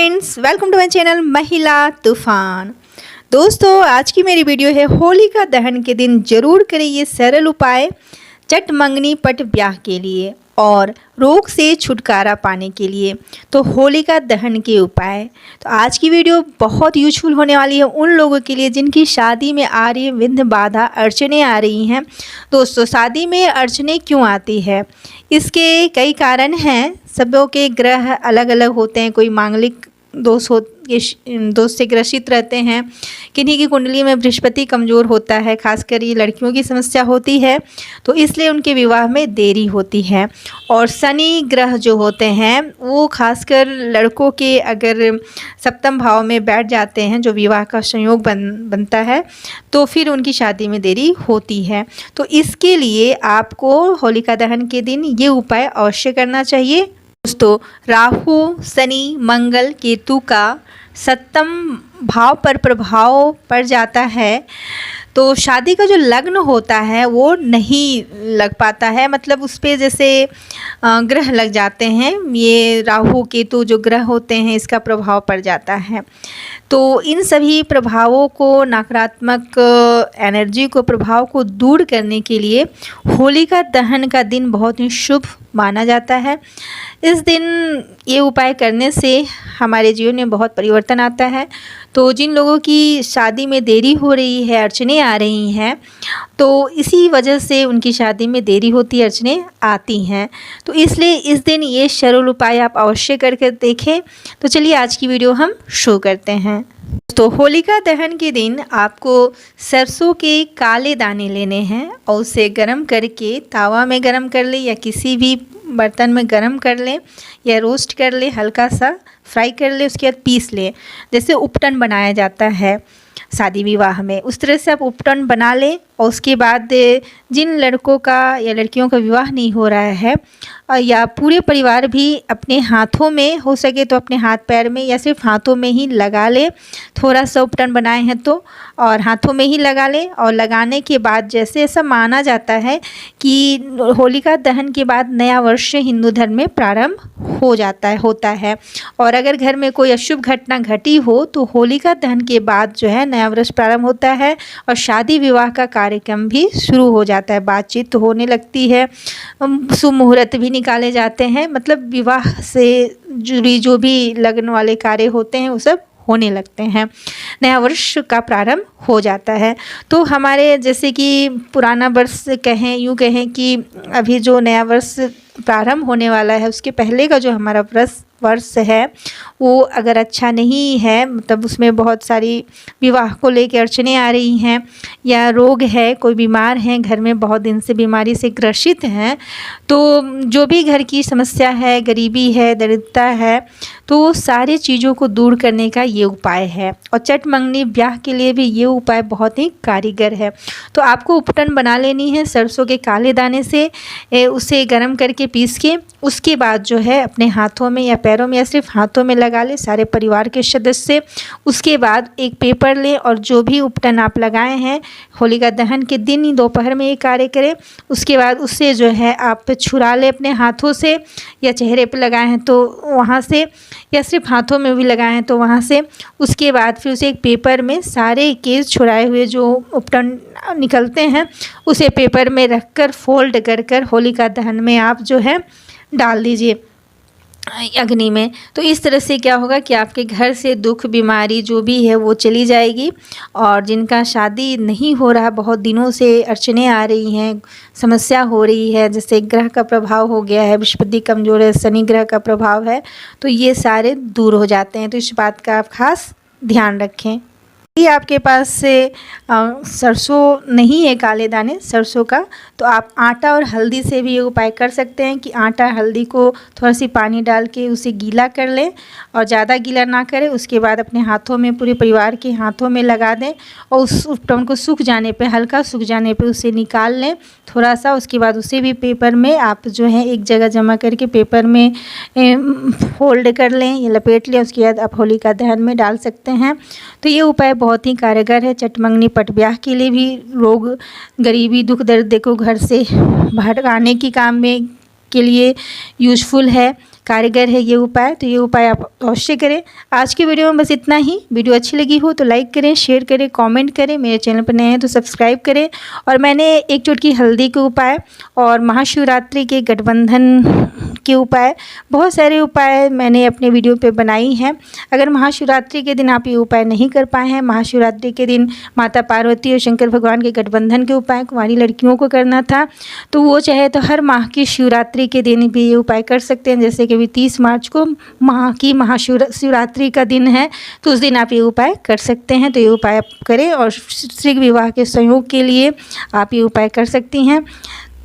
Friends, welcome to my channel महिला तूफान। दोस्तों, आज की मेरी वीडियो है होलिका दहन के दिन जरूर करें ये सरल उपाय चट मंगनी पट ब्याह के लिए और रोग से छुटकारा पाने के लिए। तो होलिका दहन के उपाय, तो आज की वीडियो बहुत यूजफुल होने वाली है उन लोगों के लिए जिनकी शादी में आ रही विघ्न बाधा अड़चने आ रही हैं। दोस्तों, शादी में अड़चने क्यों आती है, इसके कई कारण हैं। सबों के ग्रह अलग अलग होते हैं। कोई मांगलिक दोष से ग्रसित रहते हैं, किन्हीं की कुंडली में बृहस्पति कमज़ोर होता है, खासकर ये लड़कियों की समस्या होती है, तो इसलिए उनके विवाह में देरी होती है। और शनि ग्रह जो होते हैं वो खासकर लड़कों के अगर सप्तम भाव में बैठ जाते हैं, जो विवाह का संयोग बनता है, तो फिर उनकी शादी में देरी होती है। तो इसके लिए आपको होलिका दहन के दिन ये उपाय अवश्य करना चाहिए। दोस्तों, राहु, शनि, मंगल, केतु का सप्तम भाव पर प्रभाव पड़ जाता है, तो शादी का जो लग्न होता है वो नहीं लग पाता है। मतलब उस पर जैसे ग्रह लग जाते हैं, ये राहु केतु जो ग्रह होते हैं इसका प्रभाव पड़ जाता है। तो इन सभी प्रभावों को, नकारात्मक एनर्जी को, प्रभाव को दूर करने के लिए होलिका दहन का दिन बहुत ही शुभ माना जाता है। इस दिन ये उपाय करने से हमारे जीवन में बहुत परिवर्तन आता है। तो जिन लोगों की शादी में देरी हो रही है, अड़चने आ रही हैं, तो इसी वजह से उनकी शादी में देरी होती है, अड़चने आती हैं। तो इसलिए इस दिन ये सरल उपाय आप अवश्य करके देखें। तो चलिए आज की वीडियो हम शुरू करते हैं। तो होलिका दहन के दिन आपको सरसों के काले दाने लेने हैं और उसे गर्म करके तावा में गर्म कर ले या किसी भी बर्तन में गर्म कर लें या रोस्ट कर ले, हल्का सा फ्राई कर ले, उसके बाद पीस लें। जैसे उपटन बनाया जाता है शादी विवाह में, उस तरह से आप उपटन बना लें। और उसके बाद जिन लड़कों का या लड़कियों का विवाह नहीं हो रहा है, या पूरे परिवार भी अपने हाथों में हो सके तो अपने हाथ पैर में या सिर्फ हाथों में ही लगा ले। थोड़ा सा उपटन बनाए हैं तो और हाथों में ही लगा लें। और लगाने के बाद जैसे ऐसा माना जाता है कि होलिका दहन के बाद नया वर्ष हिंदू धर्म में प्रारंभ होता है। और अगर घर में कोई अशुभ घटना घटी हो तो होलिका दहन के बाद जो है नया वर्ष प्रारंभ होता है और शादी विवाह का कार्यक्रम भी शुरू हो जाता है। बातचीत होने लगती है, शुभ मुहूर्त भी निकाले जाते हैं। मतलब विवाह से जुड़ी जो भी लगन वाले कार्य होते हैं वो सब होने लगते हैं, नया वर्ष का प्रारंभ हो जाता है। तो हमारे जैसे कि पुराना वर्ष कहें, यूँ कहें कि अभी जो नया वर्ष प्रारंभ होने वाला है उसके पहले का जो हमारा वर्ष है वो अगर अच्छा नहीं है, मतलब उसमें बहुत सारी विवाह को लेकर अड़चने आ रही हैं या रोग है, कोई बीमार हैं, घर में बहुत दिन से बीमारी से ग्रसित हैं, तो जो भी घर की समस्या है, गरीबी है, दरिद्रता है, तो सारी चीज़ों को दूर करने का ये उपाय है। और चट मंगनी ब्याह के लिए भी ये उपाय बहुत ही कारीगर है। तो आपको उपटन बना लेनी है सरसों के काले दाने से, उसे गर्म करके पीस के, उसके बाद जो है अपने हाथों में या पैरों में या सिर्फ हाथों में लगा ले सारे परिवार के सदस्य। उसके बाद एक पेपर लें और जो भी उपटन आप लगाए हैं होलिका दहन के दिन ही दोपहर में ये कार्य करें। उसके बाद उससे जो है आप छुरा लें अपने हाथों से, या चेहरे पे लगाए हैं तो वहाँ से, या सिर्फ हाथों में भी लगाए हैं तो वहाँ से। उसके बाद फिर उसे एक पेपर में सारे केस छुड़ाए हुए जो उपटन निकलते हैं उसे पेपर में रखकर फोल्ड कर होलिका दहन में आप जो है डाल दीजिए अग्नि में। तो इस तरह से क्या होगा कि आपके घर से दुख, बीमारी जो भी है वो चली जाएगी। और जिनका शादी नहीं हो रहा, बहुत दिनों से अड़चने आ रही हैं, समस्या हो रही है, जैसे ग्रह का प्रभाव हो गया है, बृहस्पति कमज़ोर है, शनि ग्रह का प्रभाव है, तो ये सारे दूर हो जाते हैं। तो इस बात का आप खास ध्यान रखें। यदि आपके पास से सरसों नहीं है, काले दाने सरसों का, तो आप आटा और हल्दी से भी ये उपाय कर सकते हैं कि आटा हल्दी को थोड़ा सी पानी डाल के उसे गीला कर लें और ज़्यादा गीला ना करें। उसके बाद अपने हाथों में, पूरे परिवार के हाथों में लगा दें और उस उपटन को सूख जाने पे, हल्का सूख जाने पे उसे निकाल लें थोड़ा सा। उसके बाद उसे भी पेपर में आप जो है एक जगह जमा करके पेपर में फोल्ड कर लें या लपेट लें। उसके बाद आप होलिका दहन में डाल सकते हैं। तो ये उपाय बहुत ही कारगर है चट मंगनी पट ब्याह के लिए भी। रोग, गरीबी, दुख दर्द को घर से भगाने की काम में के लिए यूज़फुल है। कारगर है ये उपाय, तो ये उपाय आप अवश्य करें। आज की वीडियो में बस इतना ही। वीडियो अच्छी लगी हो तो लाइक करें, शेयर करें, कमेंट करें। मेरे चैनल पर नए हैं तो सब्सक्राइब करें। और मैंने 1 चुटकी हल्दी के उपाय और महाशिवरात्रि के गठबंधन के उपाय, बहुत सारे उपाय मैंने अपने वीडियो पे बनाई हैं। अगर महाशिवरात्रि के दिन आप ये उपाय नहीं कर पाए हैं, महाशिवरात्रि के दिन माता पार्वती और शंकर भगवान के गठबंधन के उपाय कुंवारी लड़कियों को करना था, तो वो चाहे तो हर माह की शिवरात्रि के दिन भी ये उपाय कर सकते हैं। जैसे कि अभी 30 मार्च को माह की महाशिवरात्रि का दिन है, तो उस दिन आप ये उपाय कर सकते हैं। तो ये उपाय आप करें और शीघ्र विवाह के सहयोग के लिए आप ये उपाय कर सकती हैं।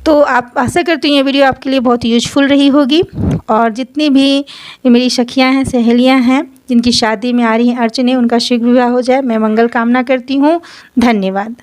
तो आप आशा करती हूँ ये वीडियो आपके लिए बहुत यूजफुल रही होगी। और जितनी भी मेरी सखियाँ हैं, सहेलियाँ हैं, जिनकी शादी में आ रही हैं अड़चनें, उनका शीघ्र विवाह हो जाए, मैं मंगल कामना करती हूँ। धन्यवाद।